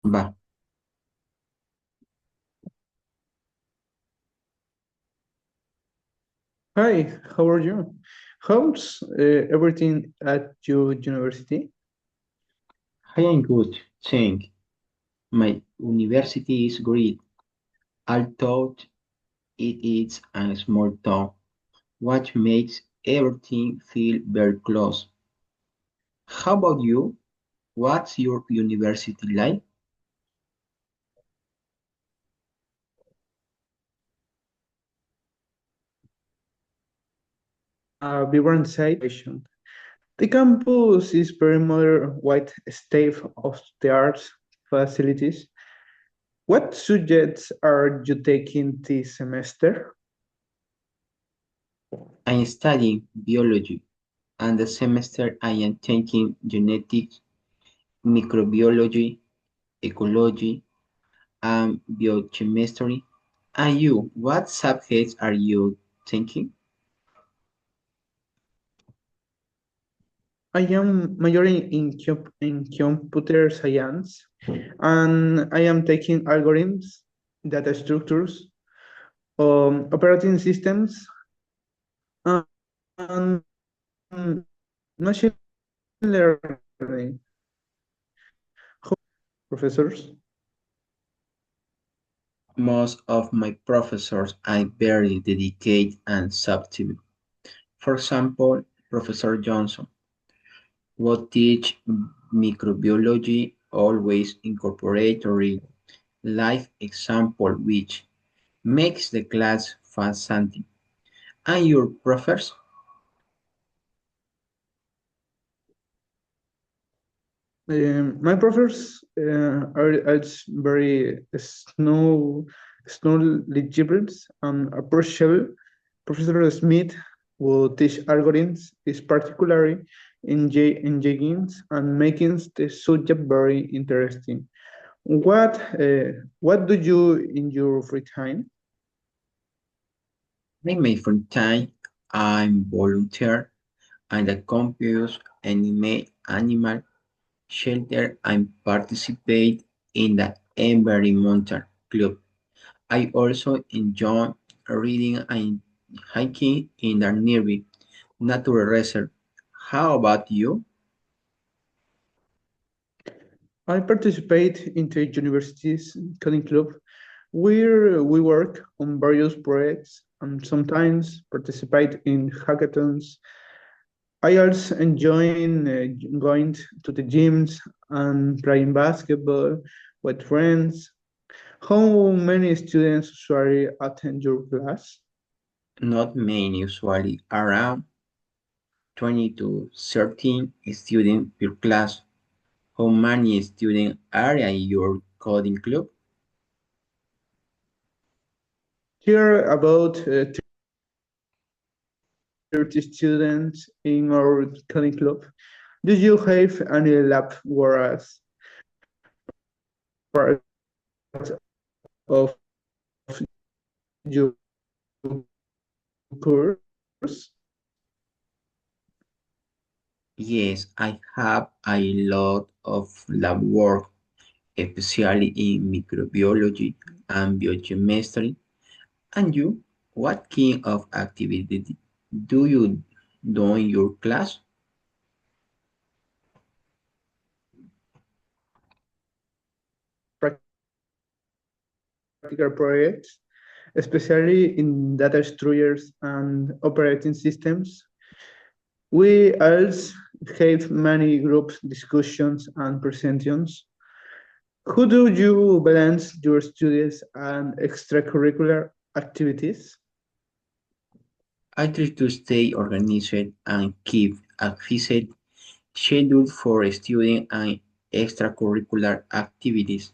Va. Hi, how are you? How's everything at your university? I am good, thank. My university is great, although it is a small town, what makes everything feel very close. How about you? What's your university like? Vibrant situation. The campus is very modern, wide state of the art facilities. What subjects are you taking this semester? I am studying biology, and the semester I am taking genetics, microbiology, ecology, and biochemistry. And you, what subjects are you taking? I am majoring in computer science, and I am taking algorithms, data structures, operating systems, and machine learning. Professors. Most of my professors are very dedicated and supportive. For example, Professor Johnson will teach microbiology, always incorporate real life example which makes the class fascinating. And your professors? My professors are very knowledgeable and approachable. Professor Smith will teach algorithms, is particularly engaging and making the subject very interesting. What do you in your free time? In my free time, I'm volunteer at the campus animal shelter and participate in the environmental club. I also enjoy reading and hiking in the nearby nature reserve. How about you? I participate in the university's coding club, where we work on various projects and sometimes participate in hackathons. I also enjoy going to the gyms and playing basketball with friends. How many students usually attend your class? Not many, usually around 20 to 13 students per class. How many students are in your coding club? Here, about 30 students in our coding club. Do you have any lab whereas part of your course? Yes, I have a lot of lab work, especially in microbiology and biochemistry. And you, what kind of activity do you do in your class? Practical projects, especially in data structures and operating systems. We also have many group discussions and presentations. How do you balance your studies and extracurricular activities? I try to stay organized and keep a fixed schedule for student and extracurricular activities.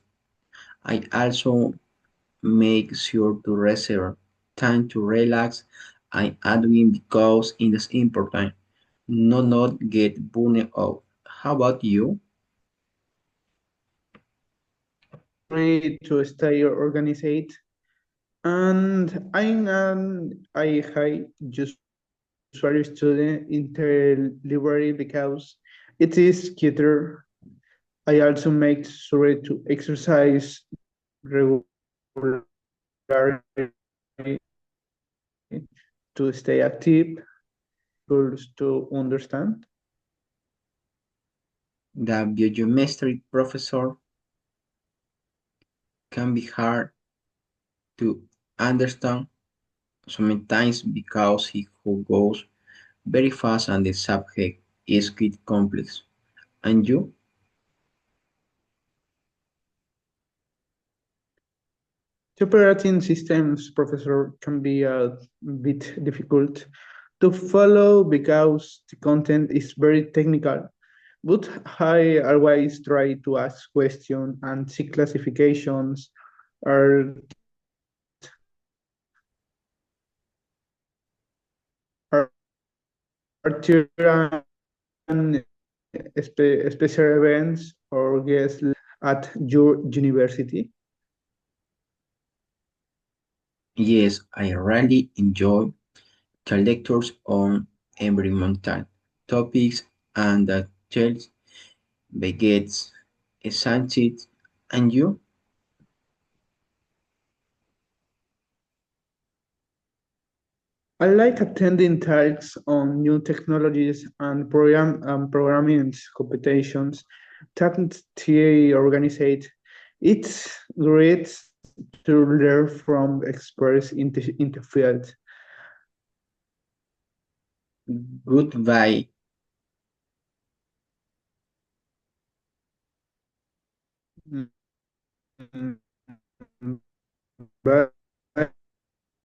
I also make sure to reserve time to relax and admin because it is important not get burned out. How about you? Try to stay organized, and I usually student in the library because it is cuter. I also make sure to exercise regularly to stay active, goals to understand. The biochemistry professor can be hard to understand sometimes because he goes very fast and the subject is quite complex. And you? The operating systems professor can be a bit difficult to follow because the content is very technical. But I always try to ask questions and see classifications are arterial special events or guest at your university. Yes, I really enjoy the lectures on environmental topics and the church begets essentials. And you? I like attending talks on new technologies and programming competitions that TA organized. It's great to learn from experts in the field. Goodbye. Mm, Bye.